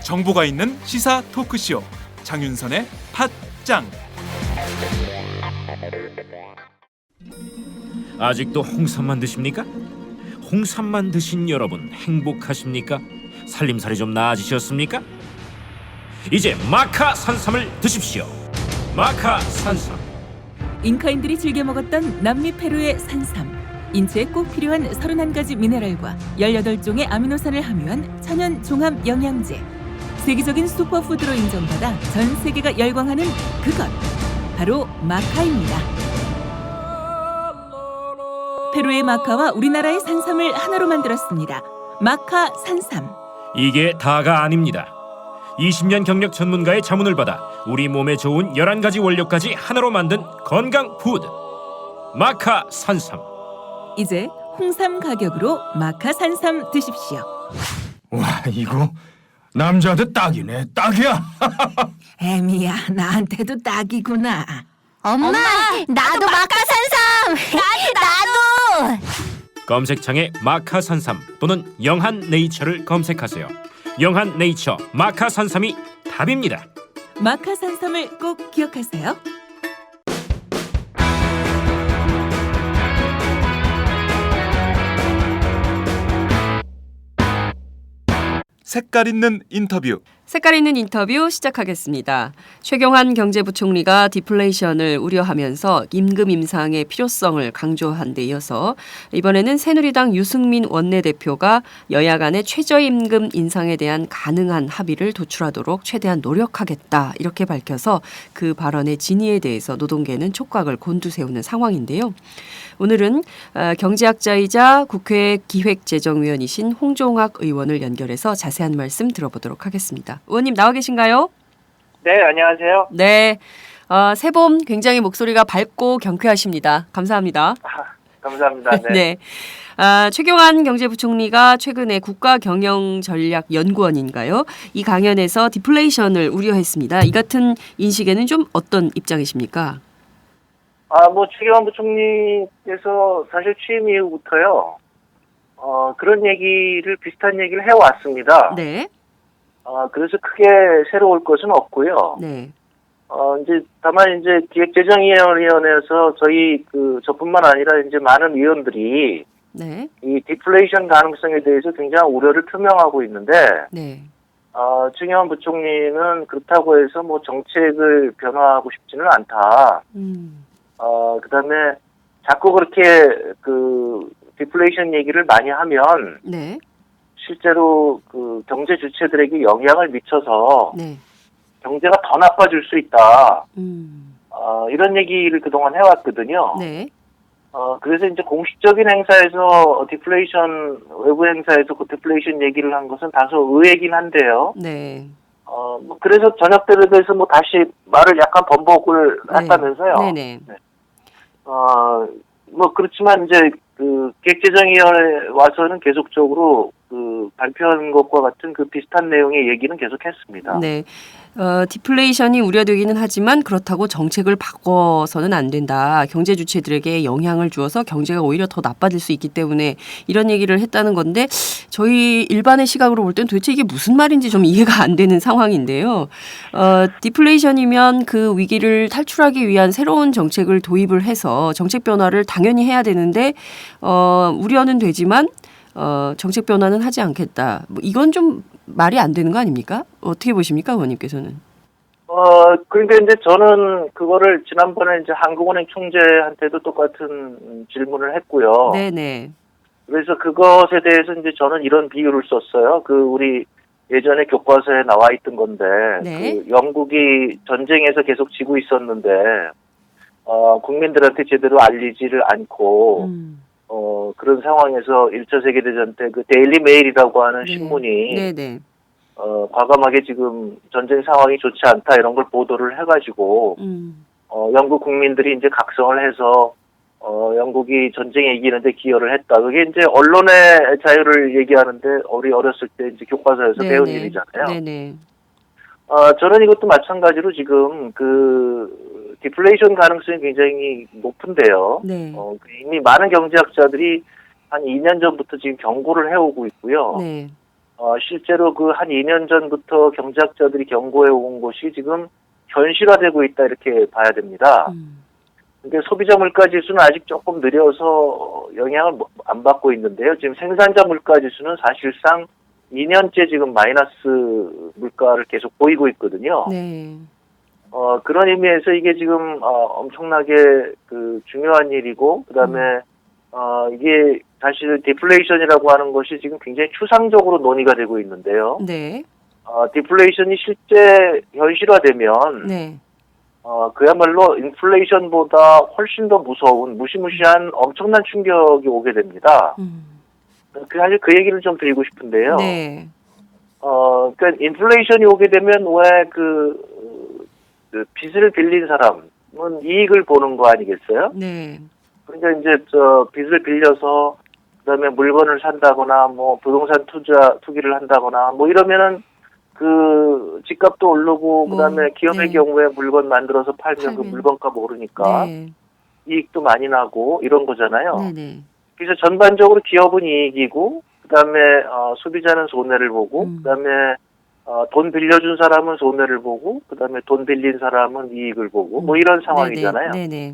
정보가 있는 시사 토크쇼 장윤선의 팟짱. 아직도 홍삼만 드십니까? 홍삼만 드신 여러분 행복하십니까? 살림살이 좀 나아지셨습니까? 이제 마카 산삼을 드십시오. 마카 산삼. 잉카인들이 즐겨 먹었던 남미 페루의 산삼. 인체에 꼭 필요한 31가지 미네랄과 18종의 아미노산을 함유한 천연 종합 영양제. 세계적인 슈퍼푸드로 인정받아 전 세계가 열광하는 그것. 바로 마카입니다. 페루의 마카와 우리나라의 산삼을 하나로 만들었습니다. 마카 산삼. 이게 다가 아닙니다. 20년 경력 전문가의 자문을 받아 우리 몸에 좋은 11가지 원료까지 하나로 만든 건강 푸드. 마카 산삼. 이제 홍삼 가격으로 마카 산삼 드십시오. 와, 이거 남자한테 딱이네. 딱이야. 애미야, 나한테도 딱이구나. 엄마, 나도 마카산삼. 나도. 검색창에 마카 산삼 또는 영한 네이처를 검색하세요. 영한 네이처 마카 산삼이 답입니다. 마카 산삼을 꼭 기억하세요. 색깔 있는 인터뷰. 색깔 있는 인터뷰 시작하겠습니다. 최경환 경제부총리가 디플레이션을 우려하면서 임금 인상의 필요성을 강조한 데 이어서 이번에는 새누리당 유승민 원내대표가 여야 간의 최저임금 인상에 대한 가능한 합의를 도출하도록 최대한 노력하겠다 이렇게 밝혀서 그 발언의 진위에 대해서 노동계는 촉각을 곤두세우는 상황인데요. 오늘은 경제학자이자 국회 기획재정위원이신 홍종학 의원을 연결해서 자세한 말씀 들어보도록 하겠습니다. 의원님 나와 계신가요? 네, 안녕하세요. 네, 새봄 굉장히 목소리가 밝고 경쾌하십니다. 감사합니다. 감사합니다. 네. 네. 최경환 경제부총리가 최근에 국가경영전략연구원인가요? 이 강연에서 디플레이션을 우려했습니다. 이 같은 인식에는 좀 어떤 입장이십니까? 최경환 부총리께서 사실 취임 이후부터요, 그런 비슷한 얘기를 해왔습니다. 네. 그래서 크게 새로울 것은 없고요. 네. 다만 기획재정위원회에서 저뿐만 아니라 많은 위원들이 네. 이 디플레이션 가능성에 대해서 굉장히 우려를 표명하고 있는데, 네. 최경환 부총리는 그렇다고 해서 정책을 변화하고 싶지는 않다. 그다음에 자꾸 그렇게 디플레이션 얘기를 많이 하면 네. 실제로 경제 주체들에게 영향을 미쳐서 네. 경제가 더 나빠질 수 있다. 이런 얘기를 그동안 해왔거든요. 네. 그래서 공식적인 행사에서 외부 행사에서 디플레이션 얘기를 한 것은 다소 의외긴 한데요. 네. 그래서 저녁 때에 대해서 다시 말을 약간 번복을 했다면서요. 네네. 네. 그렇지만 기획재정위원회 와서는 계속적으로 발표한 것과 같은 비슷한 내용의 얘기는 계속했습니다. 네. 디플레이션이 우려되기는 하지만 그렇다고 정책을 바꿔서는 안 된다. 경제 주체들에게 영향을 주어서 경제가 오히려 더 나빠질 수 있기 때문에 이런 얘기를 했다는 건데 저희 일반의 시각으로 볼 땐 도대체 이게 무슨 말인지 좀 이해가 안 되는 상황인데요. 디플레이션이면 그 위기를 탈출하기 위한 새로운 정책을 도입을 해서 정책 변화를 당연히 해야 되는데 우려는 되지만 정책 변화는 하지 않겠다. 이건 좀 말이 안 되는 거 아닙니까? 어떻게 보십니까, 의원님께서는? 그러니까 저는 그거를 지난번에 한국은행 총재한테도 똑같은 질문을 했고요. 네네. 그래서 그것에 대해서 저는 이런 비유를 썼어요. 우리 예전에 교과서에 나와 있던 건데, 네. 영국이 전쟁에서 계속 지고 있었는데, 국민들한테 제대로 알리지를 않고, 그런 상황에서 1차 세계대전 때 데일리 메일이라고 하는 네. 신문이 네네. 과감하게 지금 전쟁 상황이 좋지 않다 이런 걸 보도를 해가지고 영국 국민들이 각성을 해서 영국이 전쟁에 이기는데 기여를 했다. 그게 언론의 자유를 얘기하는데 우리 어렸을 때 교과서에서 배운 일이잖아요. 네네. 저는 이것도 마찬가지로 지금 그 디플레이션 가능성이 굉장히 높은데요. 네. 이미 많은 경제학자들이 한 2년 전부터 지금 경고를 해오고 있고요. 네. 실제로 그 한 2년 전부터 경제학자들이 경고해온 것이 지금 현실화되고 있다 이렇게 봐야 됩니다. 근데 소비자 물가 지수는 아직 조금 느려서 영향을 안 받고 있는데요. 지금 생산자 물가 지수는 사실상 2년째 지금 마이너스 물가를 계속 보이고 있거든요. 네. 그런 의미에서 이게 지금 엄청나게 그 중요한 일이고, 그다음에 이게 사실 디플레이션이라고 하는 것이 지금 굉장히 추상적으로 논의가 되고 있는데요. 네. 디플레이션이 실제 현실화되면 네. 그야말로 인플레이션보다 훨씬 더 무서운 무시무시한 엄청난 충격이 오게 됩니다. 사실 그 얘기를 좀 드리고 싶은데요. 네. 그러니까 인플레이션이 오게 되면 왜 그 빚을 빌린 사람은 이익을 보는 거 아니겠어요? 네. 그러니까 이제 빚을 빌려서 그다음에 물건을 산다거나 뭐 부동산 투기를 한다거나 뭐 이러면은 그 집값도 오르고 그다음에 기업의 네. 경우에 물건 만들어서 팔면 그 물건값 오르니까 네. 이익도 많이 나고 이런 거잖아요. 네네. 그래서 전반적으로 기업은 이익이고 그다음에 소비자는 손해를 보고 그다음에 돈 빌려준 사람은 손해를 보고 그다음에 돈 빌린 사람은 이익을 보고 뭐 이런 상황이잖아요. 네네.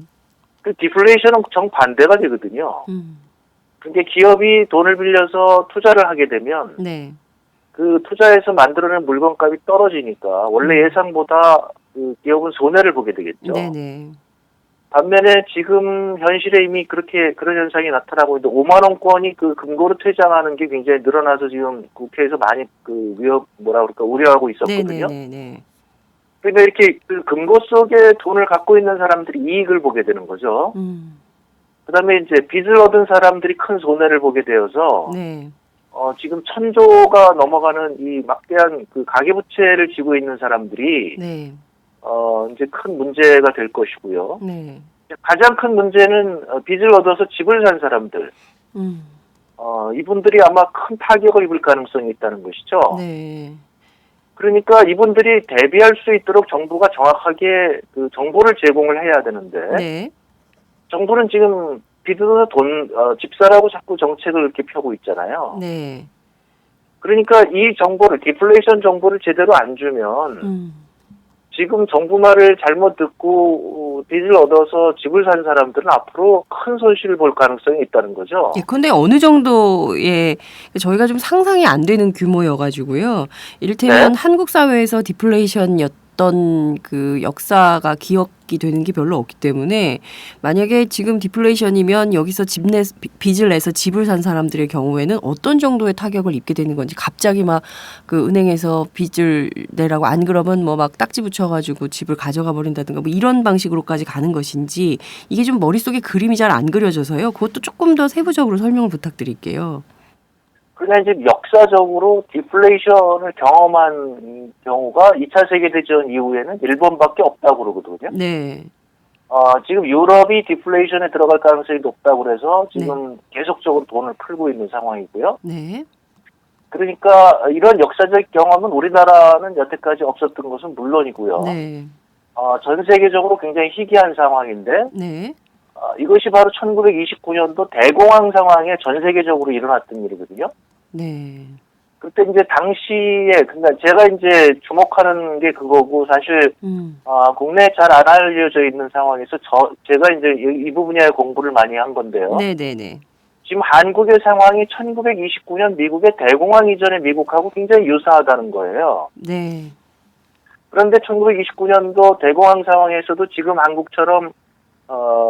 그 디플레이션은 정반대가 되거든요. 그러니까 기업이 돈을 빌려서 투자를 하게 되면 네. 그 투자해서 만들어낸 물건값이 떨어지니까 원래 예상보다 그 기업은 손해를 보게 되겠죠. 네네. 반면에 지금 현실에 이미 그렇게 그런 현상이 나타나고 있는데 5만 원권이 그 금고로 퇴장하는 게 굉장히 늘어나서 지금 국회에서 많이 그 우려하고 있었거든요. 네네네. 그러니까 이렇게 그 금고 속에 돈을 갖고 있는 사람들이 이익을 보게 되는 거죠. 그다음에 이제 빚을 얻은 사람들이 큰 손해를 보게 되어서 네. 지금 1,000조가 넘어가는 이 막대한 그 가계부채를 지고 있는 사람들이 네. 이제 큰 문제가 될 것이고요. 네. 가장 큰 문제는 빚을 얻어서 집을 산 사람들. 이분들이 아마 큰 타격을 입을 가능성이 있다는 것이죠. 네. 그러니까 이분들이 대비할 수 있도록 정부가 정확하게 그 정보를 제공을 해야 되는데 네. 정부는 지금 빚으로 집 사라고 자꾸 정책을 이렇게 펴고 있잖아요. 네. 그러니까 이 정보를 디플레이션 정보를 제대로 안 주면 지금 정부 말을 잘못 듣고 빚을 얻어서 집을 산 사람들은 앞으로 큰 손실을 볼 가능성이 있다는 거죠. 예컨대 어느 정도의 저희가 좀 상상이 안 되는 규모여가지고요. 이를테면 한국 사회에서 디플레이션이었던 그 역사가 기억이 되는 게 별로 없기 때문에 만약에 지금 디플레이션이면 여기서 빚을 내서 집을 산 사람들의 경우에는 어떤 정도의 타격을 입게 되는 건지 갑자기 막 그 은행에서 빚을 내라고 안 그러면 뭐 막 딱지 붙여가지고 집을 가져가 버린다든가 뭐 이런 방식으로까지 가는 것인지 이게 좀 머릿속에 그림이 잘 안 그려져서요. 그것도 조금 더 세부적으로 설명을 부탁드릴게요. 그러나 이제 역사적으로 디플레이션을 경험한 경우가 2차 세계대전 이후에는 일본밖에 없다고 그러거든요. 네. 지금 유럽이 디플레이션에 들어갈 가능성이 높다고 그래서 지금 계속적으로 돈을 풀고 있는 상황이고요. 네. 그러니까 이런 역사적 경험은 우리나라는 여태까지 없었던 것은 물론이고요. 네. 전 세계적으로 굉장히 희귀한 상황인데 네. 이것이 바로 1929년도 대공황 상황에 전 세계적으로 일어났던 일이거든요. 네. 그때 이제 당시에 그러니까 제가 이제 주목하는 게 그거고 사실 국내에 잘 안 알려져 있는 상황에서 제가 이제 이 분야의 공부를 많이 한 건데요. 네네네. 지금 한국의 상황이 1929년 미국의 대공황 이전의 미국하고 굉장히 유사하다는 거예요. 네. 그런데 1929년도 대공황 상황에서도 지금 한국처럼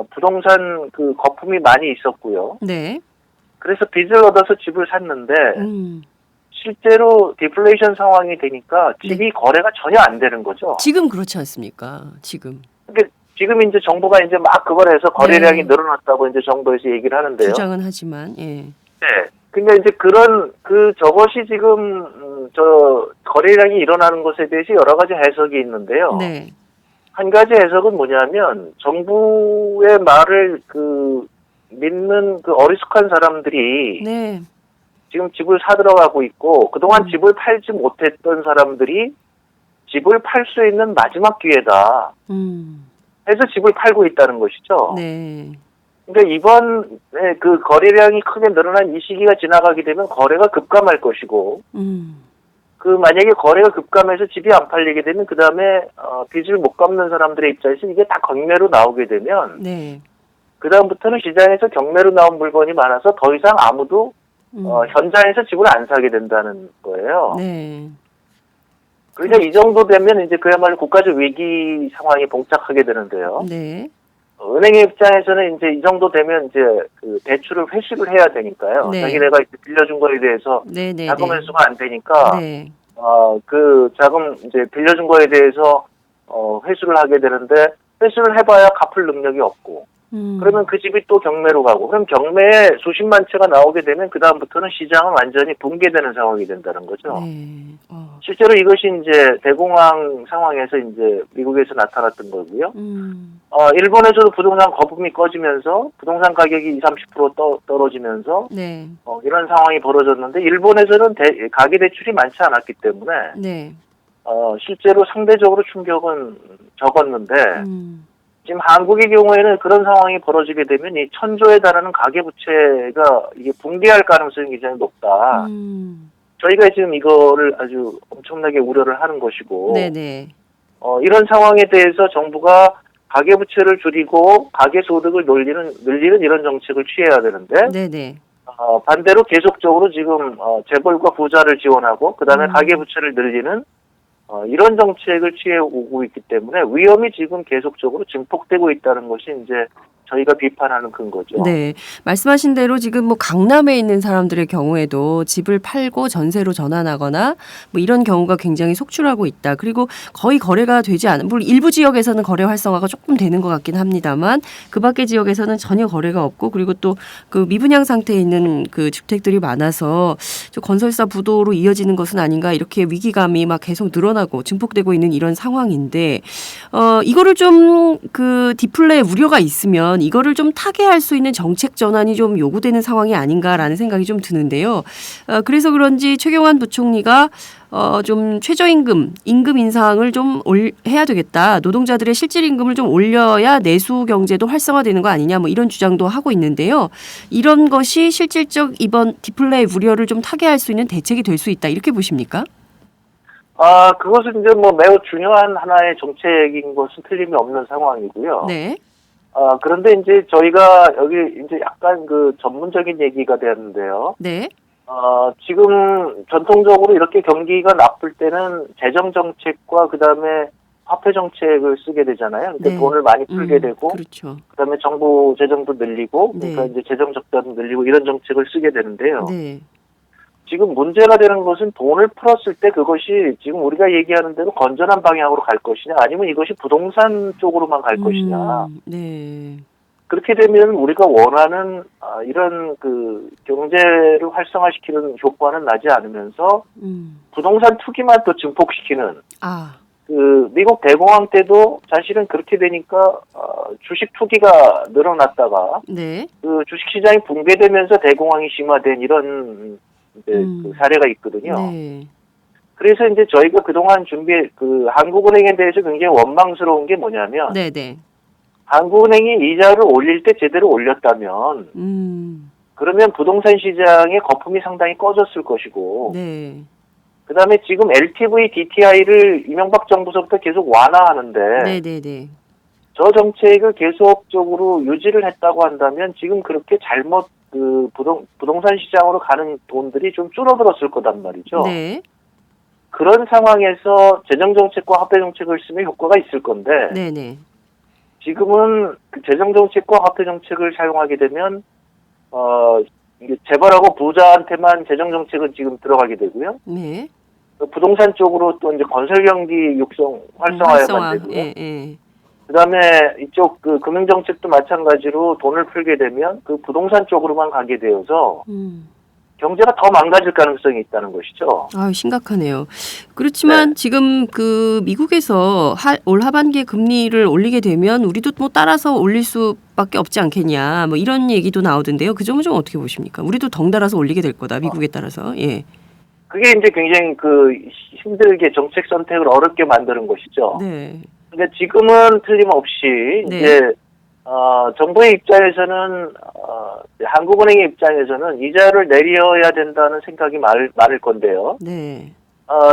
부동산 그 거품이 많이 있었고요. 네. 그래서 빚을 얻어서 집을 샀는데 실제로 디플레이션 상황이 되니까 집이 거래가 전혀 안 되는 거죠. 지금 그렇지 않습니까? 지금. 그러니까 지금 이제 정부가 이제 막 그걸 해서 거래량이 늘어났다고 이제 정부에서 얘기를 하는데요. 주장은 하지만 예. 네. 근데 이제 저것이 지금 거래량이 일어나는 것에 대해서 여러 가지 해석이 있는데요. 네. 한 가지 해석은 뭐냐면 정부의 말을 믿는 그 어리숙한 사람들이 네. 지금 집을 사들어가고 있고 그동안 집을 팔지 못했던 사람들이 집을 팔 수 있는 마지막 기회다 해서 집을 팔고 있다는 것이죠. 네. 그러니까 이번에 그 거래량이 크게 늘어난 이 시기가 지나가게 되면 거래가 급감할 것이고 그 만약에 거래가 급감해서 집이 안 팔리게 되면 그 다음에 빚을 못 갚는 사람들의 입장에서 이게 다 경매로 나오게 되면 네. 그 다음부터는 시장에서 경매로 나온 물건이 많아서 더 이상 아무도 현장에서 집을 안 사게 된다는 거예요. 네. 그러니까 이 정도 되면 이제 그야말로 국가적 위기 상황이 봉착하게 되는데요. 네. 은행의 입장에서는 이제 이 정도 되면 이제 그 대출을 회식을 해야 되니까요. 네. 자기네가 이제 빌려준 거에 대해서 네. 네. 자금 회수가 안 되니까 네. 그 자금 이제 빌려준 거에 대해서 회수를 하게 되는데 회수를 해봐야 갚을 능력이 없고 그러면 그 집이 또 경매로 가고 그럼 경매에 수십만 채가 나오게 되면 그 다음부터는 시장은 완전히 붕괴되는 상황이 된다는 거죠. 네. 실제로 이것이 이제 대공황 상황에서 이제 미국에서 나타났던 거고요. 일본에서도 부동산 거품이 꺼지면서 부동산 가격이 20-30% 떨어지면서 네. 이런 상황이 벌어졌는데 일본에서는 가계 대출이 많지 않았기 때문에 네. 실제로 상대적으로 충격은 적었는데 지금 한국의 경우에는 그런 상황이 벌어지게 되면 이 1,000조에 달하는 가계부채가 이게 붕괴할 가능성이 굉장히 높다. 저희가 지금 이거를 아주 엄청나게 우려를 하는 것이고 네네. 이런 상황에 대해서 정부가 가계부채를 줄이고 가계소득을 늘리는 이런 정책을 취해야 되는데 네네. 반대로 계속적으로 지금 재벌과 부자를 지원하고 그다음에 가계부채를 늘리는 이런 정책을 취해오고 있기 때문에 위험이 지금 계속적으로 증폭되고 있다는 것이 이제 저희가 비판하는 근거죠. 네. 말씀하신 대로 지금 뭐 강남에 있는 사람들의 경우에도 집을 팔고 전세로 전환하거나 뭐 이런 경우가 굉장히 속출하고 있다. 그리고 거의 거래가 되지 않은, 물론 일부 지역에서는 거래 활성화가 조금 되는 것 같긴 합니다만 그 밖의 지역에서는 전혀 거래가 없고 그리고 또 그 미분양 상태에 있는 그 주택들이 많아서 저 건설사 부도로 이어지는 것은 아닌가 이렇게 위기감이 막 계속 늘어나고 증폭되고 있는 이런 상황인데 이거를 좀 그 디플레의 우려가 있으면 이거를 좀 타개할 수 있는 정책 전환이 좀 요구되는 상황이 아닌가라는 생각이 좀 드는데요. 그래서 그런지 최경환 부총리가 좀 최저임금, 임금 인상을 좀 해야 되겠다. 노동자들의 실질 임금을 좀 올려야 내수 경제도 활성화되는 거 아니냐. 뭐 이런 주장도 하고 있는데요. 이런 것이 실질적 이번 디플레의 우려를 좀 타개할 수 있는 대책이 될 수 있다. 이렇게 보십니까? 그것은 이제 뭐 매우 중요한 하나의 정책인 것은 틀림이 없는 상황이고요. 네. 그런데 이제 저희가 여기 이제 약간 그 전문적인 얘기가 되었는데요. 네. 지금 전통적으로 이렇게 경기가 나쁠 때는 재정 정책과 그다음에 화폐 정책을 쓰게 되잖아요. 그러니까 네. 돈을 많이 풀게 되고, 그렇죠. 그다음에 정부 재정도 늘리고, 그러니까 네. 이제 재정 적자도 늘리고 이런 정책을 쓰게 되는데요. 네. 지금 문제가 되는 것은 돈을 풀었을 때 그것이 지금 우리가 얘기하는 대로 건전한 방향으로 갈 것이냐, 아니면 이것이 부동산 쪽으로만 갈 것이냐. 네. 그렇게 되면 우리가 원하는 이런 그 경제를 활성화시키는 효과는 나지 않으면서 부동산 투기만 또 증폭시키는 그 미국 대공황 때도 사실은 그렇게 되니까 주식 투기가 늘어났다가 네. 그 주식 시장이 붕괴되면서 대공황이 심화된 이런 이제 그 사례가 있거든요. 네. 그래서 이제 저희가 그동안 그 한국은행에 대해서 굉장히 원망스러운 게 뭐냐면 네네. 한국은행이 이자를 올릴 때 제대로 올렸다면 그러면 부동산 시장의 거품이 상당히 꺼졌을 것이고 네. 그다음에 지금 LTV, DTI를 이명박 정부서부터 계속 완화하는데 네네네. 저 정책을 계속적으로 유지를 했다고 한다면 지금 그렇게 잘못 그 부동산 시장으로 가는 돈들이 좀 줄어들었을 거단 말이죠. 네. 그런 상황에서 재정정책과 화폐정책을 쓰면 효과가 있을 건데 네네. 지금은 그 재정정책과 화폐정책을 사용하게 되면 이게 재벌하고 부자한테만 재정정책은 지금 들어가게 되고요. 네. 부동산 쪽으로 또 이제 건설 경기 육성 활성화에만 되고요. 예, 예. 그다음에 이쪽 그 금융정책도 마찬가지로 돈을 풀게 되면 그 부동산 쪽으로만 가게 되어서 경제가 더 망가질 가능성이 있다는 것이죠. 심각하네요. 그렇지만 네. 지금 그 미국에서 올 하반기에 금리를 올리게 되면 우리도 뭐 따라서 올릴 수밖에 없지 않겠냐. 뭐 이런 얘기도 나오던데요. 그 점은 좀 어떻게 보십니까? 우리도 덩달아서 올리게 될 거다. 미국에 따라서. 예. 그게 이제 굉장히 힘들게 정책 선택을 어렵게 만드는 것이죠. 네. 근데 지금은 틀림없이 네. 이제 정부의 입장에서는 한국은행의 입장에서는 이자를 내려야 된다는 생각이 많을 건데요. 네.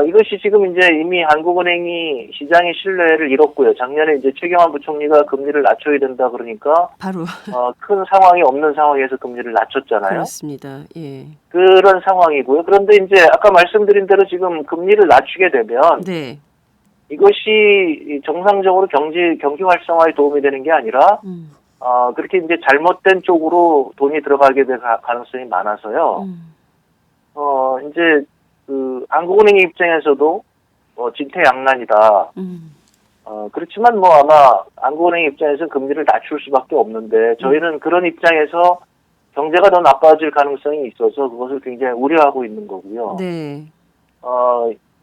이것이 지금 이제 이미 한국은행이 시장의 신뢰를 잃었고요. 작년에 이제 최경환 부총리가 금리를 낮춰야 된다 그러니까 바로 큰 상황이 없는 상황에서 금리를 낮췄잖아요. 그렇습니다. 예. 그런 상황이고요. 그런데 이제 아까 말씀드린 대로 지금 금리를 낮추게 되면 네. 이것이 정상적으로 경기 활성화에 도움이 되는 게 아니라 그렇게 이제 잘못된 쪽으로 돈이 들어가게 될 가능성이 많아서요. 이제 한국은행의 입장에서도 진퇴양난이다. 그렇지만 아마 한국은행 입장에서는 금리를 낮출 수밖에 없는데 저희는 그런 입장에서 경제가 더 나빠질 가능성이 있어서 그것을 굉장히 우려하고 있는 거고요. 네.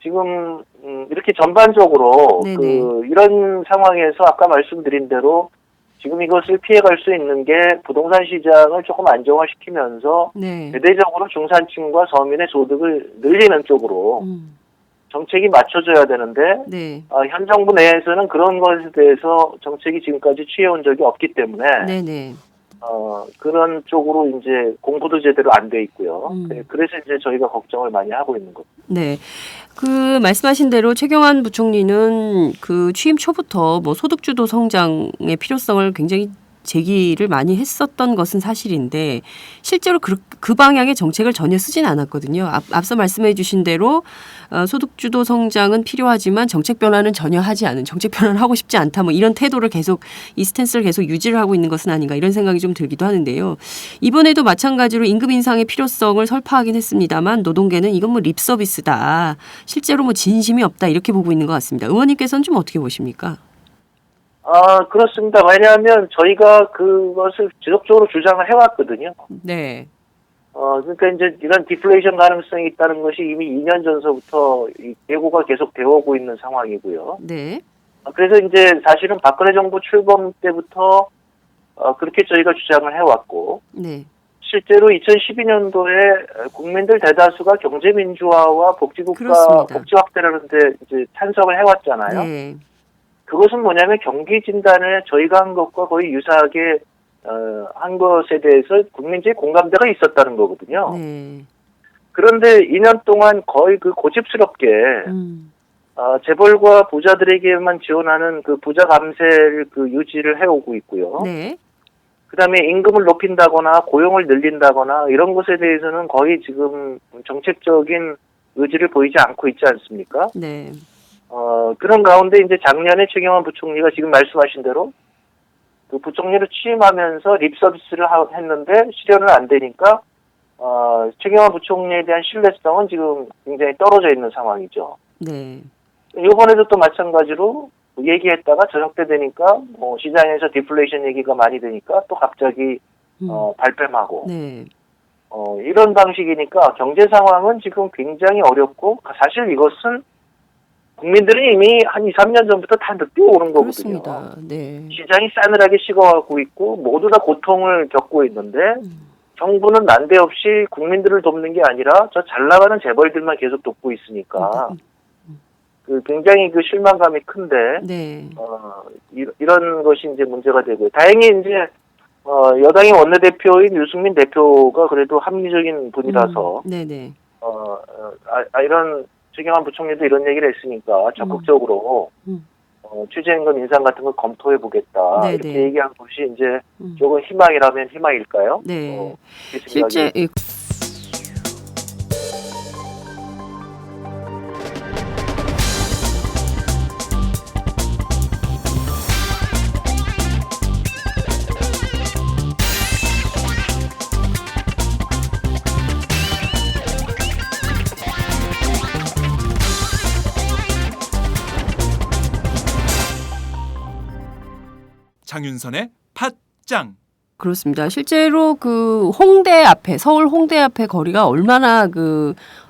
지금 이렇게 전반적으로 네네. 이런 상황에서 아까 말씀드린 대로 지금 이것을 피해갈 수 있는 게 부동산 시장을 조금 안정화시키면서 네. 대대적으로 중산층과 서민의 소득을 늘리는 쪽으로 정책이 맞춰져야 되는데 네. 현 정부 내에서는 그런 것에 대해서 정책이 지금까지 취해온 적이 없기 때문에 네네. 그런 쪽으로 이제 공부도 제대로 안 돼 있고요. 그래서 이제 저희가 걱정을 많이 하고 있는 겁니다. 네. 말씀하신 대로 최경환 부총리는 취임 초부터 소득주도 성장의 필요성을 굉장히 제기를 많이 했었던 것은 사실인데 실제로 그 방향의 정책을 전혀 쓰진 않았거든요. 앞서 말씀해 주신 대로 소득주도 성장은 필요하지만 정책 변화는 전혀 하지 않은, 정책 변화를 하고 싶지 않다 이런 태도를 계속, 이 스탠스를 계속 유지를 하고 있는 것은 아닌가 이런 생각이 좀 들기도 하는데요. 이번에도 마찬가지로 임금 인상의 필요성을 설파하긴 했습니다만 노동계는 이건 립 서비스다, 실제로 진심이 없다 이렇게 보고 있는 것 같습니다. 의원님께서는 좀 어떻게 보십니까? 그렇습니다. 왜냐하면 저희가 그것을 지속적으로 주장을 해왔거든요. 네. 그러니까 이제 이런 디플레이션 가능성이 있다는 것이 이미 2년 전서부터 예고가 계속 되어 오고 있는 상황이고요. 네. 그래서 이제 사실은 박근혜 정부 출범 때부터 그렇게 저희가 주장을 해왔고, 네. 실제로 2012년도에 국민들 대다수가 경제민주화와 복지국가, 그렇습니다. 복지 확대라는 데 이제 찬성을 해왔잖아요. 네. 그것은 뭐냐면 경기 진단에 저희가 한 것과 거의 유사하게 한 것에 대해서 국민적인 공감대가 있었다는 거거든요. 네. 그런데 2년 동안 거의 고집스럽게 재벌과 부자들에게만 지원하는 부자 감세를 유지를 해오고 있고요. 네. 그다음에 임금을 높인다거나 고용을 늘린다거나 이런 것에 대해서는 거의 지금 정책적인 의지를 보이지 않고 있지 않습니까? 네. 그런 가운데 이제 작년에 최경환 부총리가 지금 말씀하신 대로 부총리로 취임하면서 립 서비스를 했는데 실현은 안 되니까 최경환 부총리에 대한 신뢰성은 지금 굉장히 떨어져 있는 상황이죠. 네. 이번에도 또 마찬가지로 얘기했다가 저녁 때 되니까 시장에서 디플레이션 얘기가 많이 되니까 또 갑자기 발뺌하고 네. 이런 방식이니까 경제 상황은 지금 굉장히 어렵고 사실 이것은 국민들은 이미 한 2, 3년 전부터 다 느껴오는 거거든요. 그렇습니다. 네. 시장이 싸늘하게 식어가고 있고 모두 다 고통을 겪고 있는데 정부는 난데없이 국민들을 돕는 게 아니라 저 잘 나가는 재벌들만 계속 돕고 있으니까 굉장히 실망감이 큰데 네. 이런 것이 이제 문제가 되고요. 다행히 이제 여당의 원내대표인 유승민 대표가 그래도 합리적인 분이라서 네네. 이런 최경환 부총리도 이런 얘기를 했으니까 적극적으로 최저임금 인상 같은 걸 검토해 보겠다 이렇게 얘기한 것이 이제 조금 희망이라면 희망일까요? 네. 실제 장윤선의 팟짱. 그렇습니다. 실제로 홍대 앞에, 서울 홍대 앞에 거리가 얼마나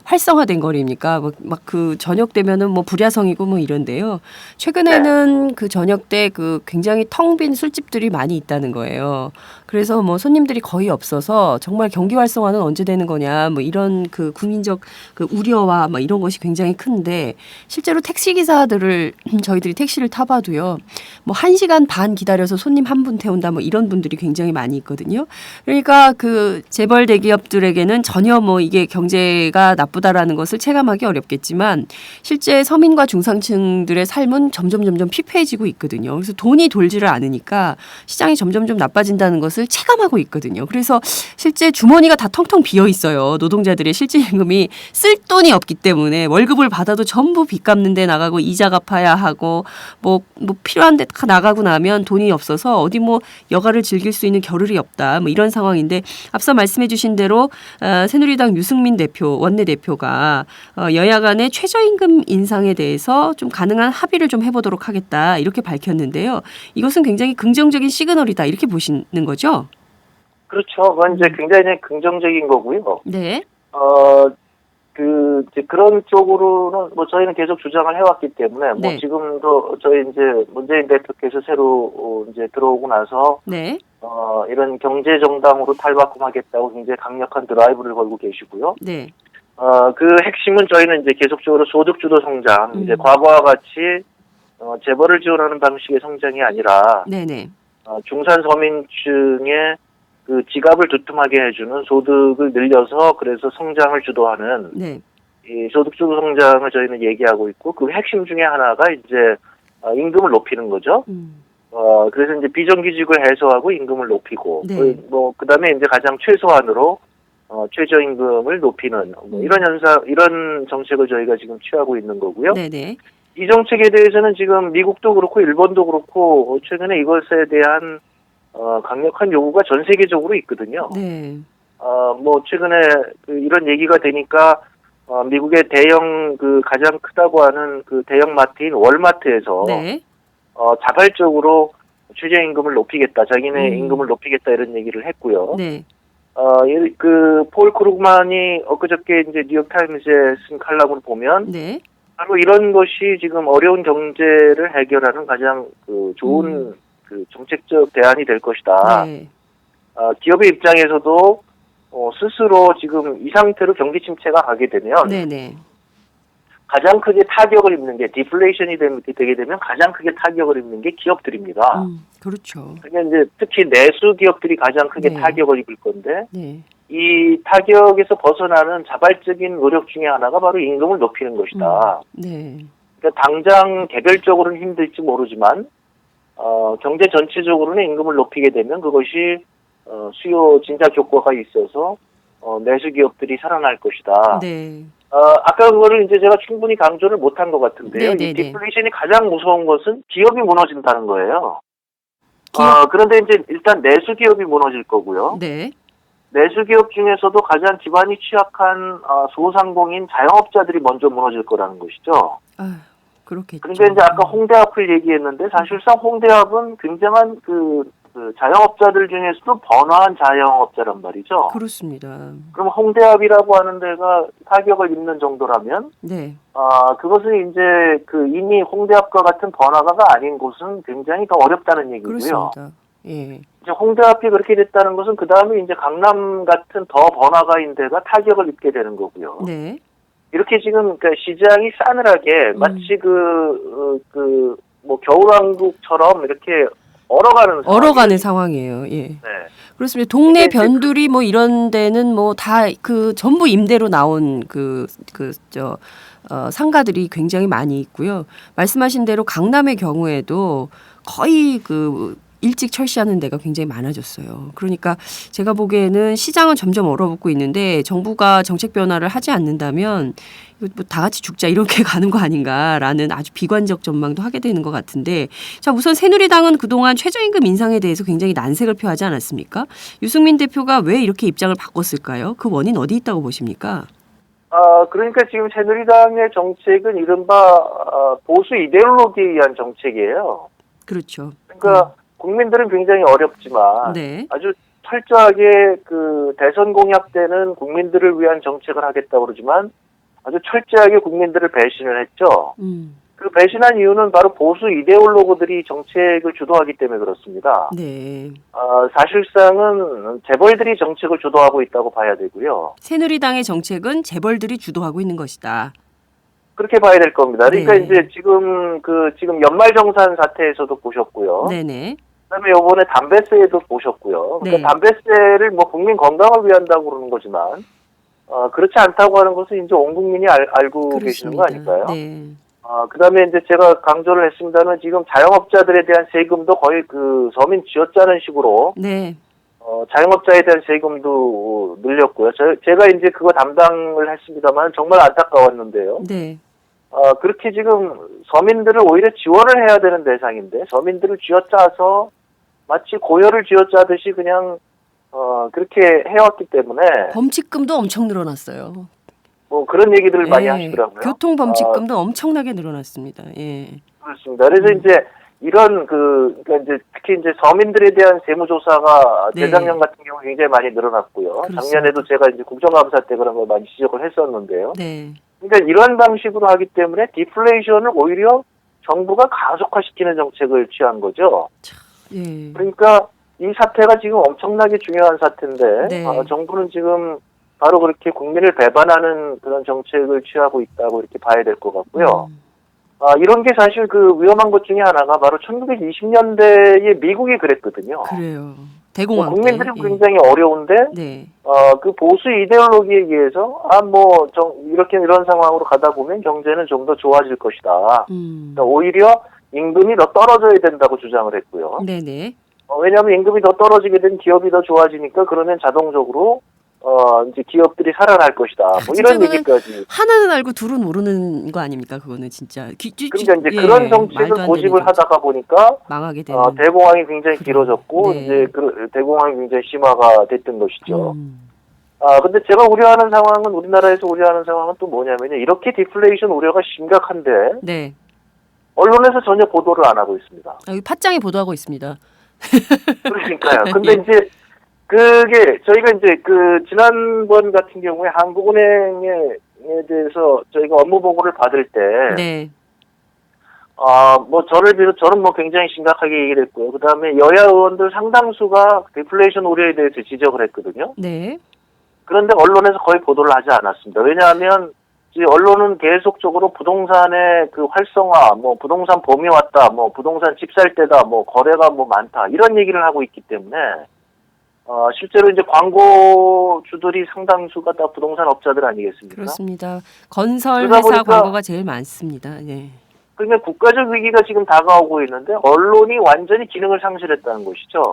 활성화된 거리입니까? 막 그 저녁 되면은 뭐 불야성이고 뭐 이런데요. 최근에는 그 저녁 때 그 굉장히 텅 빈 술집들이 많이 있다는 거예요. 그래서 뭐 손님들이 거의 없어서 정말 경기 활성화는 언제 되는 거냐 뭐 이런 그 국민적 그 우려와 막 이런 것이 굉장히 큰데 실제로 택시 기사들을 저희들이 택시를 타봐도요. 뭐 1시간 반 기다려서 손님 한 분 태운다 뭐 이런 분들이 굉장히 많이 있거든요. 그러니까 그 재벌 대기업들에게는 전혀 뭐 이게 경제가 나쁘다라는 것을 체감하기 어렵겠지만 실제 서민과 중상층들의 삶은 점점 피폐해지고 있거든요. 그래서 돈이 돌지를 않으니까 시장이 점점 나빠진다는 것을 체감하고 있거든요. 그래서 실제 주머니가 다 텅텅 비어 있어요. 노동자들의 실질 임금이 쓸 돈이 없기 때문에 월급을 받아도 전부 빚 갚는 데 나가고 이자 갚아야 하고 뭐 필요한 데 다 나가고 나면 돈이 없어서 어디 뭐 여가를 즐길 수 있는 겨를이 없다. 뭐 이런 상황인데 앞서 말씀해 주신 대로 새누리당 유승민 대표 원내대표가 여야 간의 최저임금 인상에 대해서 좀 가능한 합의를 좀 해보도록 하겠다 이렇게 밝혔는데요. 이것은 굉장히 긍정적인 시그널이다 이렇게 보시는 거죠? 그렇죠. 그건 이제 굉장히 긍정적인 거고요. 네. 이제 그런 쪽으로는 뭐 저희는 계속 주장을 해왔기 때문에 뭐 네. 지금도 저희 이제 문재인 대표께서 새로 이제 들어오고 나서 네. 이런 경제 정당으로 탈바꿈하겠다고 굉장히 강력한 드라이브를 걸고 계시고요. 네. 그 핵심은 저희는 이제 계속적으로 소득주도 성장, 이제 과거와 같이 재벌을 지원하는 방식의 성장이 아니라 네네. 중산 서민층의 그 지갑을 두툼하게 해주는 소득을 늘려서 그래서 성장을 주도하는 네. 이 소득주도 성장을 저희는 얘기하고 있고 그 핵심 중에 하나가 이제 임금을 높이는 거죠. 그래서 이제 비정규직을 해소하고 임금을 높이고 네. 그다음에 이제 가장 최소한으로 최저임금을 높이는 뭐 이런 정책을 저희가 지금 취하고 있는 거고요. 네네. 이 정책에 대해서는 지금 미국도 그렇고 일본도 그렇고 최근에 이것에 대한 강력한 요구가 전 세계적으로 있거든요. 네. 뭐 최근에 이런 얘기가 되니까 미국의 대형 가장 크다고 하는 그 대형 마트인 월마트에서 네. 자발적으로 최저임금을 높이겠다, 자기네 임금을 높이겠다 이런 얘기를 했고요. 네. 폴 크루그만이 엊그저께 이제 뉴욕타임즈에 쓴 칼럼을 보면 네. 바로 이런 것이 지금 어려운 경제를 해결하는 가장 좋은 정책적 대안이 될 것이다. 네. 기업의 입장에서도 스스로 지금 이 상태로 경기 침체가 가게 되면 네네. 가장 크게 타격을 입는 게 디플레이션이 되게 되면 가장 크게 타격을 입는 게 기업들입니다. 그렇죠. 그러니까 이제 특히 내수 기업들이 가장 크게 네. 타격을 입을 건데 네. 이 타격에서 벗어나는 자발적인 노력 중에 하나가 바로 임금을 높이는 것이다. 네. 그러니까 당장 개별적으로는 힘들지 모르지만 경제 전체적으로는 임금을 높이게 되면 그것이 수요 진작 효과가 있어서 내수 기업들이 살아날 것이다. 네. 아까 그거를 이제 제가 충분히 강조를 못한 것 같은데요. 네네네. 이 디플레이션이 가장 무서운 것은 기업이 무너진다는 거예요. 그런데 이제 일단 내수 기업이 무너질 거고요. 네. 내수 기업 중에서도 가장 기반이 취약한 소상공인 자영업자들이 먼저 무너질 거라는 것이죠. 그렇겠죠. 그런데 이제 아까 홍대 앞을 얘기했는데 사실상 홍대 앞은 굉장한 그 자영업자들 중에서도 번화한 자영업자란 말이죠. 그렇습니다. 그럼 홍대 앞이라고 하는 데가 타격을 입는 정도라면, 네. 그것은 이제 이미 홍대 앞과 같은 번화가가 아닌 곳은 굉장히 더 어렵다는 얘기고요. 그렇습니다. 예. 이제 홍대 앞이 그렇게 됐다는 것은 그 다음에 이제 강남 같은 더 번화가인 데가 타격을 입게 되는 거고요. 네. 이렇게 지금 그러니까 시장이 싸늘하게 마치 뭐 겨울왕국처럼 이렇게 얼어가는 상황이에요. 예. 네. 그렇습니다. 동네 변두리 뭐 이런 데는 뭐 다 전부 임대로 나온 상가들이 굉장히 많이 있고요. 말씀하신 대로 강남의 경우에도 거의 일찍 철시하는 데가 굉장히 많아졌어요. 그러니까 제가 보기에는 시장은 점점 얼어붙고 있는데 정부가 정책 변화를 하지 않는다면 뭐 다 같이 죽자 이렇게 가는 거 아닌가라는 아주 비관적 전망도 하게 되는 것 같은데 자 우선 새누리당은 그동안 최저임금 인상에 대해서 굉장히 난색을 표하지 않았습니까? 유승민 대표가 왜 이렇게 입장을 바꿨을까요? 그 원인 어디 있다고 보십니까? 그러니까 지금 새누리당의 정책은 이른바 보수 이데올로기에 의한 정책이에요. 그렇죠. 그러니까 국민들은 굉장히 어렵지만 네. 아주 철저하게 대선 공약 때는 국민들을 위한 정책을 하겠다고 그러지만 아주 철저하게 국민들을 배신을 했죠. 음. 그 배신한 이유는 바로 보수 이데올로그들이 정책을 주도하기 때문에 그렇습니다. 네. 사실상은 재벌들이 정책을 주도하고 있다고 봐야 되고요. 새누리당의 정책은 재벌들이 주도하고 있는 것이다. 그렇게 봐야 될 겁니다. 그러니까 네. 이제 지금 연말정산 사태에서도 보셨고요. 네네. 그다음에 이번에 담배세에도 보셨고요. 그러니까 네. 담배세를 뭐 국민 건강을 위한다고 그러는 거지만 그렇지 않다고 하는 것은 이제 온 국민이 알고 계시는 거 아닐까요? 네. 그다음에 이제 제가 강조를 했습니다는 지금 자영업자들에 대한 세금도 거의 그 서민 쥐어짜는 식으로 네. 자영업자에 대한 세금도 늘렸고요. 제가 이제 그거 담당을 했습니다만 정말 안타까웠는데요. 네. 그렇게 지금 서민들을 오히려 지원을 해야 되는 대상인데 서민들을 쥐어짜서 마치 고열을 쥐어짜듯이 그냥 그렇게 해왔기 때문에 범칙금도 엄청 늘어났어요. 뭐 그런 얘기들을 많이 예. 하시더라고요. 교통 범칙금도 엄청나게 늘어났습니다. 예. 그렇습니다. 그래서 이제 이런 그러니까 이제 특히 이제 서민들에 대한 세무조사가 네. 재작년 같은 경우 굉장히 많이 늘어났고요. 그렇습니다. 작년에도 제가 이제 국정감사 때 그런 걸 많이 지적을 했었는데요. 네. 그러니까 이런 방식으로 하기 때문에 디플레이션을 오히려 정부가 가속화시키는 정책을 취한 거죠. 예. 그러니까 이 사태가 지금 엄청나게 중요한 사태인데 네. 정부는 지금 바로 그렇게 국민을 배반하는 그런 정책을 취하고 있다고 이렇게 봐야 될 것 같고요. 이런 게 사실 그 위험한 것 중에 하나가 바로 1920년대에 미국이 그랬거든요. 그래요. 대공황 때. 국민들이 예. 굉장히 어려운데 네. 그 보수 이데올로기에 의해서 이렇게 이런 상황으로 가다 보면 경제는 좀 더 좋아질 것이다. 그러니까 오히려 임금이 더 떨어져야 된다고 주장을 했고요. 네네. 왜냐하면 임금이 더 떨어지게 되면 기업이 더 좋아지니까 그러면 자동적으로 이제 기업들이 살아날 것이다. 뭐 진짜 이런 얘기까지. 하나는 알고 둘은 모르는 거 아닙니까? 그거는 진짜. 그러니까 이제 예, 그런 말도 정책을 안 고집을 되는 하다가 보니까 망하게 되는. 대공황이 굉장히 길어졌고 네. 이제 그 대공황이 굉장히 심화가 됐던 것이죠. 음. 근데 제가 우려하는 상황은 우리나라에서 우려하는 상황은 또 뭐냐면요. 이렇게 디플레이션 우려가 심각한데 네. 언론에서 전혀 보도를 안 하고 있습니다. 여기 팟짱이 보도하고 있습니다. 그러니까요. 근데 이제 그게 저희가 이제 그 지난번 같은 경우에 한국은행에 대해서 저희가 업무 보고를 받을 때 네. 뭐 저를 비롯 저는 뭐 굉장히 심각하게 얘기를 했고요. 그다음에 여야 의원들 상당수가 디플레이션 우려에 대해서 지적을 했거든요. 네. 그런데 언론에서 거의 보도를 하지 않았습니다. 왜냐하면 이 언론은 계속적으로 부동산의 그 활성화, 뭐 부동산 봄이 왔다, 뭐 부동산 집 살 때다, 뭐 거래가 뭐 많다 이런 얘기를 하고 있기 때문에 실제로 이제 광고주들이 상당수가 다 부동산 업자들 아니겠습니까? 그렇습니다. 건설 그러다 회사 보니까- 광고가 제일 많습니다. 네. 그러면 국가적 위기가 지금 다가오고 있는데 언론이 완전히 기능을 상실했다는 것이죠.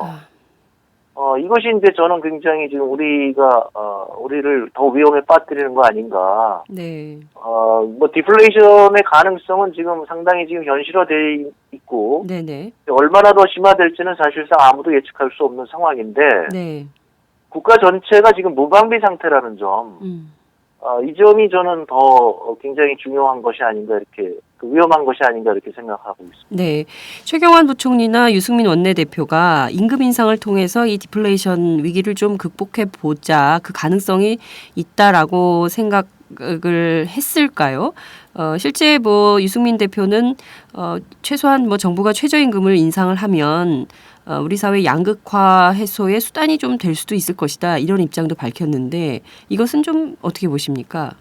이것이 이제 저는 굉장히 지금 우리를 더 위험에 빠뜨리는 거 아닌가. 네. 뭐 디플레이션의 가능성은 지금 상당히 지금 현실화돼 있고 네네. 얼마나 더 심화될지는 사실상 아무도 예측할 수 없는 상황인데 네. 국가 전체가 지금 무방비 상태라는 점, 이 점이 저는 더 굉장히 중요한 것이 아닌가 이렇게 위험한 것이 아닌가 이렇게 생각하고 있습니다. 네. 최경환 부총리나 유승민 원내대표가 임금 인상을 통해서 이 디플레이션 위기를 좀 극복해 보자 그 가능성이 있다라고 생각을 했을까요? 실제 뭐 유승민 대표는 최소한 뭐 정부가 최저임금을 인상을 하면 우리 사회 양극화 해소의 수단이 좀 될 수도 있을 것이다 이런 입장도 밝혔는데 이것은 좀 어떻게 보십니까?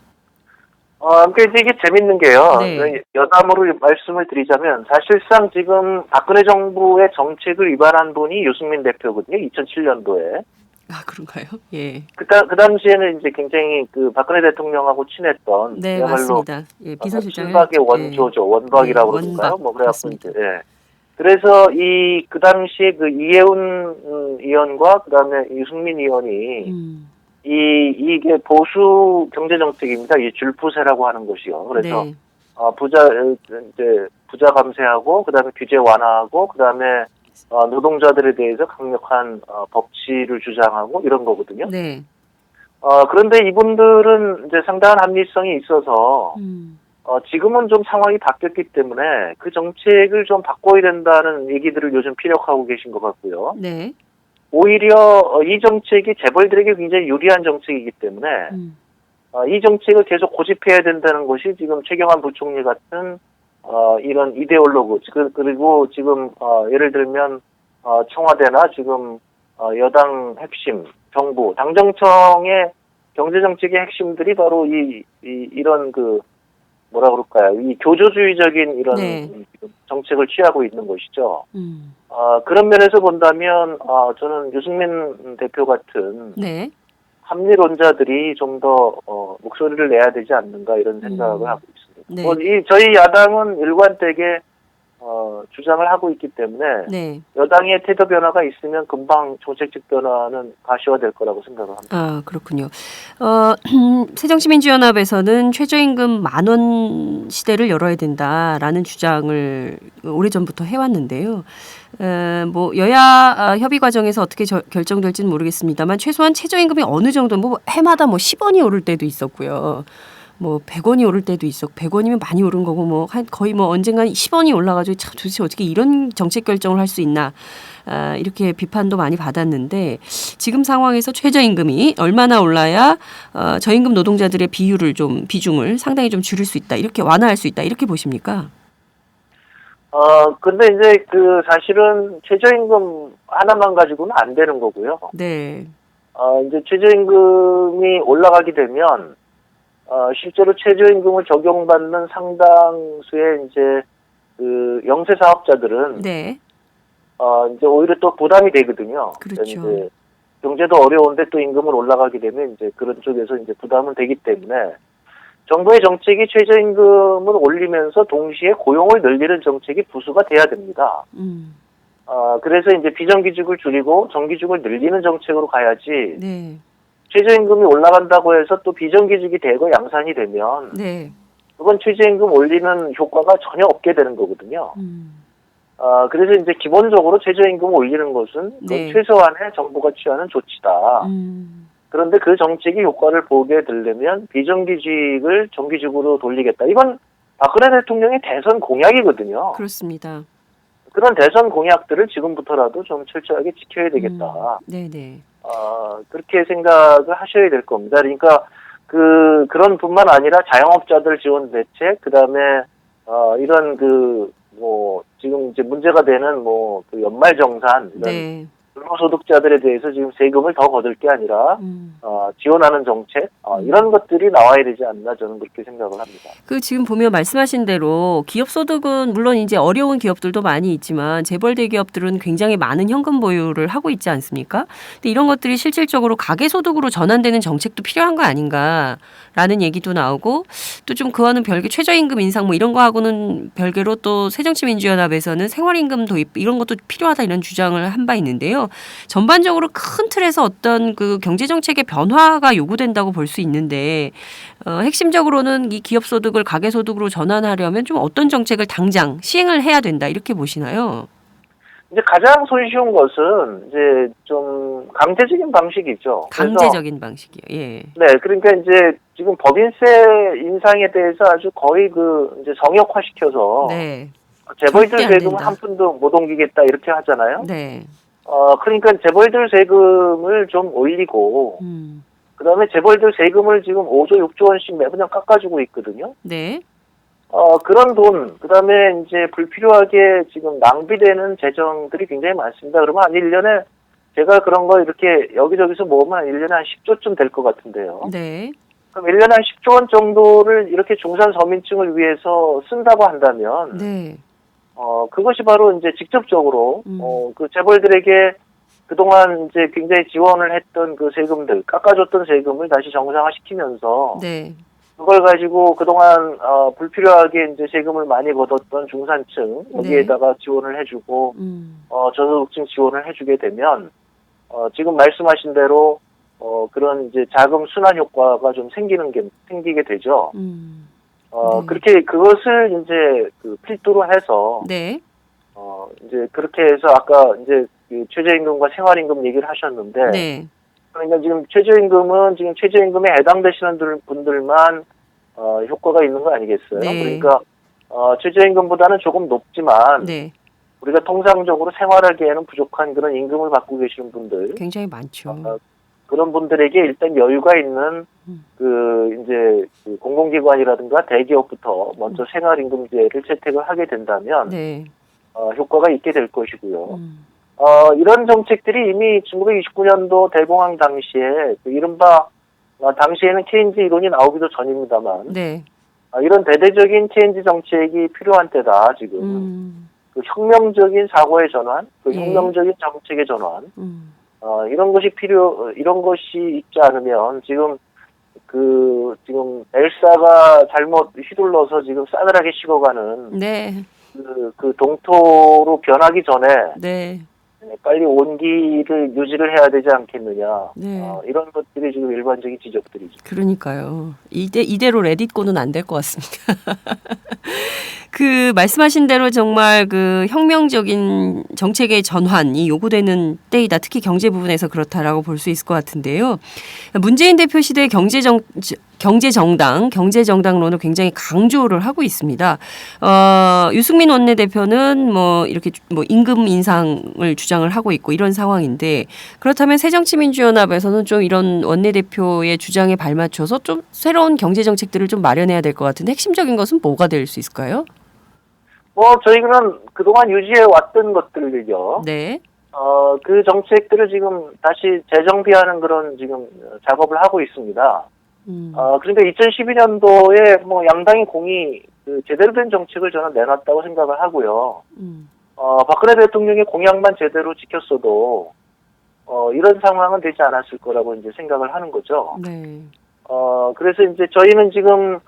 그러니까 이게 재밌는 게요. 네. 여담으로 말씀을 드리자면 사실상 지금 박근혜 정부의 정책을 위반한 분이 유승민 대표거든요. 2007년도에. 아 그런가요? 예. 그 당시에는 이제 굉장히 그 박근혜 대통령하고 친했던 네 그야말로 맞습니다. 예, 비서실장을 친박의 원조죠. 원박이라고 네, 그러는가요? 원박. 뭐 그래갖고 맞습니다. 이제 그래서 그 당시에 그 이해운 의원과 그다음에 유승민 의원이 이게 보수 경제 정책입니다. 이 줄푸세라고 하는 것이요. 그래서 네. 부자 감세하고 그다음에 규제 완화하고 그다음에 노동자들에 대해서 강력한 법치를 주장하고 이런 거거든요. 네. 그런데 이분들은 이제 상당한 합리성이 있어서 지금은 좀 상황이 바뀌었기 때문에 그 정책을 좀 바꿔야 된다는 얘기들을 요즘 피력하고 계신 것 같고요. 네. 오히려 이 정책이 재벌들에게 굉장히 유리한 정책이기 때문에 이 정책을 계속 고집해야 된다는 것이 지금 최경환 부총리 같은 이런 이데올로그 그리고 지금 예를 들면 청와대나 지금 여당 핵심 정부 당정청의 경제 정책의 핵심들이 바로 이런 그 뭐라 그럴까요? 이 교조주의적인 이런 네. 정책을 취하고 있는 것이죠. 그런 면에서 본다면 저는 유승민 대표 같은 네. 합리론자들이 좀 더 목소리를 내야 되지 않는가 이런 생각을 하고 있습니다. 네. 저희 야당은 일관되게 주장을 하고 있기 때문에 네. 여당의 태도 변화가 있으면 금방 정책적 변화는 가시화될 거라고 생각을 합니다. 아, 그렇군요. 새정치민주연합에서는 최저임금 10,000원 시대를 열어야 된다라는 주장을 오래전부터 해왔는데요. 뭐 여야 협의 과정에서 어떻게 결정될지는 모르겠습니다만 최소한 최저임금이 어느 정도 뭐 해마다 뭐 10원이 오를 때도 있었고요. 뭐 100원이 오를 때도 있었고 100원이면 많이 오른 거고 뭐 거의 뭐 언젠간 10원이 올라가지고 참 도대체 어떻게 이런 정책 결정을 할 수 있나 이렇게 비판도 많이 받았는데 지금 상황에서 최저임금이 얼마나 올라야 저임금 노동자들의 비중을 상당히 좀 줄일 수 있다 이렇게 완화할 수 있다 이렇게 보십니까? 근데 이제 사실은 최저임금 하나만 가지고는 안 되는 거고요. 네. 이제 최저임금이 올라가게 되면 실제로 최저임금을 적용받는 상당수의 이제 영세 사업자들은 네. 이제 오히려 또 부담이 되거든요. 그렇죠. 이제 경제도 어려운데 또 임금을 올라가게 되면 이제 그런 쪽에서 이제 부담은 되기 때문에 정부의 정책이 최저임금을 올리면서 동시에 고용을 늘리는 정책이 부수가 돼야 됩니다. 그래서 이제 비정규직을 줄이고 정규직을 늘리는 정책으로 가야지. 네. 최저임금이 올라간다고 해서 또 비정규직이 되고 양산이 되면 네. 그건 최저임금 올리는 효과가 전혀 없게 되는 거거든요. 그래서 이제 기본적으로 최저임금 올리는 것은 네. 최소한의 정부가 취하는 조치다. 그런데 그 정책이 효과를 보게 되려면 비정규직을 정규직으로 돌리겠다. 이건 박근혜 대통령의 대선 공약이거든요. 그렇습니다. 그런 대선 공약들을 지금부터라도 좀 철저하게 지켜야 되겠다. 네네. 그렇게 생각을 하셔야 될 겁니다. 그러니까 그런 뿐만 아니라 자영업자들 지원 대책, 그 다음에 이런 지금 이제 문제가 되는 연말정산 이런 네. 근로소득자들에 대해서 지금 세금을 더 거둘 게 아니라 지원하는 정책 이런 것들이 나와야 되지 않나 저는 그렇게 생각을 합니다. 지금 보면 말씀하신 대로 기업 소득은 물론 이제 어려운 기업들도 많이 있지만 재벌 대기업들은 굉장히 많은 현금 보유를 하고 있지 않습니까? 근데 이런 것들이 실질적으로 가계 소득으로 전환되는 정책도 필요한 거 아닌가라는 얘기도 나오고 또 좀 그와는 별개 최저임금 인상 뭐 이런 거하고는 별개로 또 새정치민주연합에서는 생활임금 도입 이런 것도 필요하다 이런 주장을 한 바 있는데요. 전반적으로 큰 틀에서 어떤 경제정책의 변화가 요구된다고 볼 수 있는데 핵심적으로는 이 기업소득을 가계소득으로 전환하려면 좀 어떤 정책을 당장 시행을 해야 된다 이렇게 보시나요? 이제 가장 손쉬운 것은 이제 좀 강제적인 방식이죠. 강제적인 방식이요. 예. 네, 그러니까 이제 지금 법인세 인상에 대해서 아주 거의 이제 정역화시켜서 네. 재벌들 절대 안 세금을 된다. 한 푼도 못 옮기겠다 이렇게 하잖아요. 네. 그러니까 재벌들 세금을 좀 올리고, 그 다음에 재벌들 세금을 지금 5조, 6조 원씩 매번 깎아주고 있거든요. 네. 그런 돈, 그 다음에 이제 불필요하게 지금 낭비되는 재정들이 굉장히 많습니다. 그러면 한 1년에 제가 그런 거 이렇게 여기저기서 모으면 1년에 한 10조쯤 될 것 같은데요. 네. 그럼 1년에 한 10조 원 정도를 이렇게 중산 서민층을 위해서 쓴다고 한다면, 네. 그것이 바로 이제 직접적으로, 그 재벌들에게 그동안 이제 굉장히 지원을 했던 그 세금들, 깎아줬던 세금을 다시 정상화시키면서, 네. 그걸 가지고 그동안, 불필요하게 이제 세금을 많이 걷었던 중산층, 여기에다가 지원을 해주고, 저소득층 지원을 해주게 되면, 지금 말씀하신 대로, 그런 이제 자금 순환 효과가 좀 생기게 되죠. 네. 그렇게 그것을 이제 필두로 해서 네. 이제 그렇게 해서 아까 이제 최저임금과 생활임금 얘기를 하셨는데 네. 그러니까 지금 최저임금은 지금 최저임금에 해당되시는 분들만 효과가 있는 거 아니겠어요? 네. 그러니까 최저임금보다는 조금 높지만 네. 우리가 통상적으로 생활하기에는 부족한 그런 임금을 받고 계시는 분들 굉장히 많죠. 그런 분들에게 일단 여유가 있는 이제 그 공공기관이라든가 대기업부터 먼저 생활임금제를 채택을 하게 된다면 네. 효과가 있게 될 것이고요. 이런 정책들이 이미 1929년도 대공황 당시에 그 이른바 당시에는 케인즈 이론이 나오기도 전입니다만 네. 이런 대대적인 케인즈 정책이 필요한 때다 지금. 그 혁명적인 사고의 전환, 그 예. 혁명적인 정책의 전환, 이런 것이 있지 않으면 지금 엘사가 잘못 휘둘러서 지금 싸늘하게 식어가는 네. 그 동토로 변하기 전에 네. 빨리 온기를 유지를 해야 되지 않겠느냐. 네. 이런 것들이 지금 일반적인 지적들이죠. 그러니까요. 이대로 레딧고는 안 될 것 같습니다. 그 말씀하신 대로 정말 그 혁명적인 정책의 전환이 요구되는 때이다. 특히 경제 부분에서 그렇다라고 볼 수 있을 것 같은데요. 문재인 대표 시대 경제정당론을 굉장히 강조를 하고 있습니다. 유승민 원내대표는 이렇게 임금 인상을 주장을 하고 있고 이런 상황인데 그렇다면 새정치민주연합에서는 좀 이런 원내대표의 주장에 발맞춰서 좀 새로운 경제정책들을 좀 마련해야 될 것 같은데 핵심적인 것은 뭐가 될 수 있을까요? 저희는 그동안 유지해 왔던 것들이죠. 네. 그 정책들을 지금 다시 재정비하는 그런 지금 작업을 하고 있습니다. 그런데 2012년도에 양당이 공이 제대로 된 정책을 저는 내놨다고 생각을 하고요. 박근혜 대통령의 공약만 제대로 지켰어도 이런 상황은 되지 않았을 거라고 이제 생각을 하는 거죠. 네. 그래서 이제 저희는 지금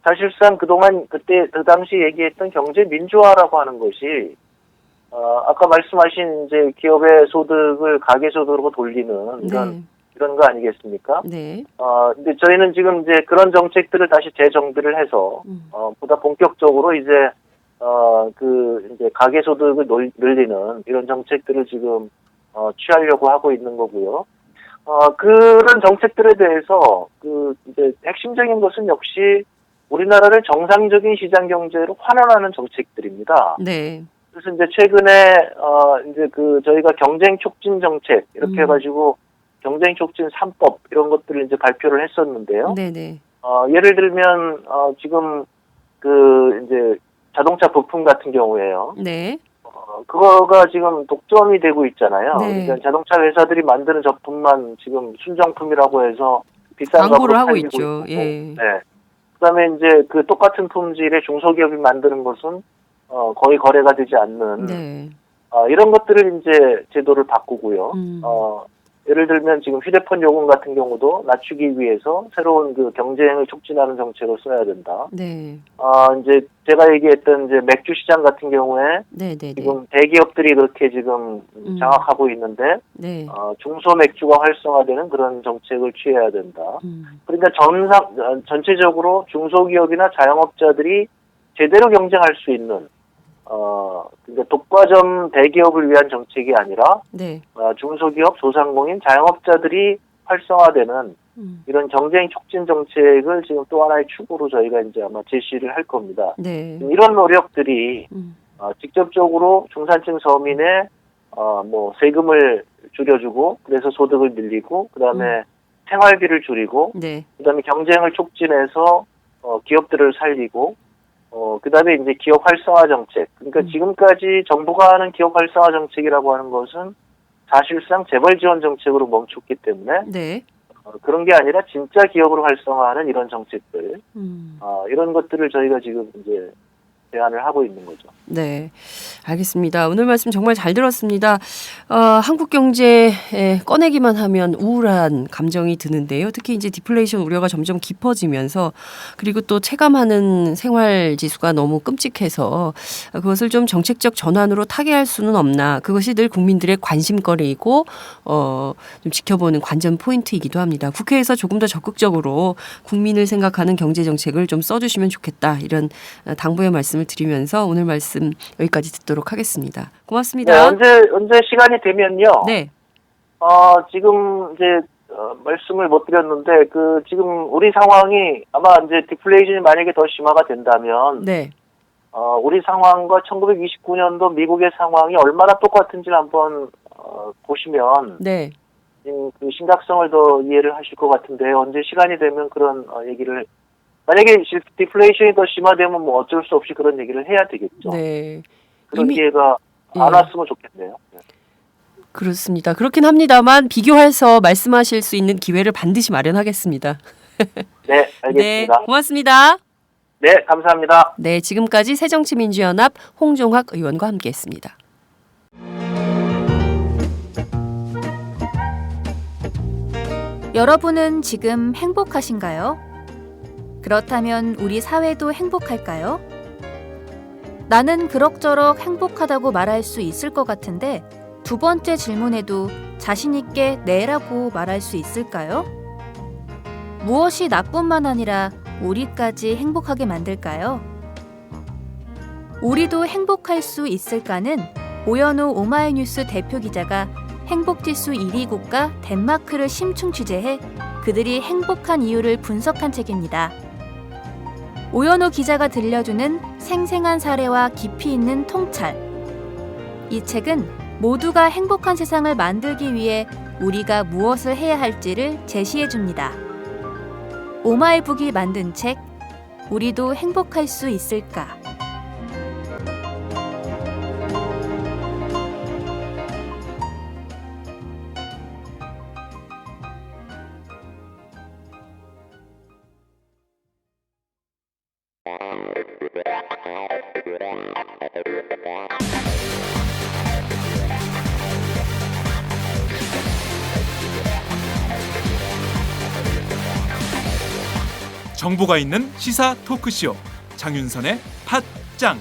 사실상 그동안 그 당시 얘기했던 경제 민주화라고 하는 것이 아까 말씀하신 이제 기업의 소득을 가계 소득으로 돌리는 이런 거 아니겠습니까? 네. 근데 저희는 지금 이제 그런 정책들을 다시 재정비를 해서 보다 본격적으로 이제 이제 가계 소득을 늘리는 이런 정책들을 지금 취하려고 하고 있는 거고요. 그런 정책들에 대해서 이제 핵심적인 것은 역시 우리나라를 정상적인 시장 경제로 환원하는 정책들입니다. 네. 그래서 이제 최근에 이제 저희가 경쟁 촉진 정책 이렇게 해가지고 경쟁 촉진 3법 이런 것들을 이제 발표를 했었는데요. 네네. 예를 들면 지금 이제 자동차 부품 같은 경우에요. 네. 그거가 지금 독점이 되고 있잖아요. 네. 그러니까 자동차 회사들이 만드는 제품만 지금 순정품이라고 해서 비싼 광고를 값으로 하고 팔리고 있죠. 있고. 예. 네. 그다음에 이제 똑같은 품질의 중소기업이 만드는 것은 거의 거래가 되지 않는 네. 이런 것들을 이제 제도를 바꾸고요. 예를 들면 지금 휴대폰 요금 같은 경우도 낮추기 위해서 새로운 경쟁을 촉진하는 정책을 써야 된다. 네. 이제 제가 얘기했던 이제 맥주 시장 같은 경우에 네네네. 지금 대기업들이 그렇게 지금 장악하고 있는데 네. 중소 맥주가 활성화되는 그런 정책을 취해야 된다. 그러니까 전체적으로 중소기업이나 자영업자들이 제대로 경쟁할 수 있는 그러니까 독과점 대기업을 위한 정책이 아니라 네. 중소기업, 소상공인, 자영업자들이 활성화되는 이런 경쟁 촉진 정책을 지금 또 하나의 축으로 저희가 이제 아마 제시를 할 겁니다. 네. 이런 노력들이 직접적으로 중산층 서민의 세금을 줄여주고 그래서 소득을 늘리고 그다음에 생활비를 줄이고 네. 그다음에 경쟁을 촉진해서 기업들을 살리고 그다음에 이제 기업 활성화 정책. 그러니까 지금까지 정부가 하는 기업 활성화 정책이라고 하는 것은 사실상 재벌 지원 정책으로 멈췄기 때문에 네. 그런 게 아니라 진짜 기업으로 활성화하는 이런 정책들. 이런 것들을 저희가 지금 이제 제안을 하고 있는 거죠. 네, 알겠습니다. 오늘 말씀 정말 잘 들었습니다. 한국 경제에 꺼내기만 하면 우울한 감정이 드는데요. 특히 이제 디플레이션 우려가 점점 깊어지면서 그리고 또 체감하는 생활 지수가 너무 끔찍해서 그것을 좀 정책적 전환으로 타개할 수는 없나. 그것이 늘 국민들의 관심거리이고 좀 지켜보는 관전 포인트이기도 합니다. 국회에서 조금 더 적극적으로 국민을 생각하는 경제 정책을 좀 써주시면 좋겠다. 이런 당부의 말씀을 드리면서 오늘 말씀 여기까지 듣도록 하겠습니다. 고맙습니다. 네, 언제 시간이 되면요. 네. 지금 이제 말씀을 못 드렸는데 지금 우리 상황이 아마 이제 디플레이션이 만약에 더 심화가 된다면 네. 우리 상황과 1929년도 미국의 상황이 얼마나 똑같은지를 한번 보시면 네. 그 심각성을 더 이해를 하실 것 같은데 언제 시간이 되면 그런 얘기를 만약에 디플레이션이 더 심화되면 뭐 어쩔 수 없이 그런 얘기를 해야 되겠죠. 네. 그런 이미- 기회가 예. 안 왔으면 좋겠네요. 네. 그렇습니다. 그렇긴 합니다만 비교해서 말씀하실 수 있는 기회를 반드시 마련하겠습니다. 네, 네, 알겠습니다. 고맙습니다. 네, 감사합니다. 네, 지금까지 새정치민주연합 홍종학 의원과 함께했습니다. 여러분은 지금 행복하신가요? 그렇다면 우리 사회도 행복할까요? 나는 그럭저럭 행복하다고 말할 수 있을 것 같은데 두 번째 질문에도 자신 있게 네라고 말할 수 있을까요? 무엇이 나뿐만 아니라 우리까지 행복하게 만들까요? 우리도 행복할 수 있을까는 오연우 오마이뉴스 대표 기자가 행복지수 1위 국가 덴마크를 심층 취재해 그들이 행복한 이유를 분석한 책입니다. 오연우 기자가 들려주는 생생한 사례와 깊이 있는 통찰. 이 책은 모두가 행복한 세상을 만들기 위해 우리가 무엇을 해야 할지를 제시해 줍니다. 오마이북이 만든 책, 우리도 행복할 수 있을까? 정보가 있는 시사 토크쇼 장윤선의 팟짱.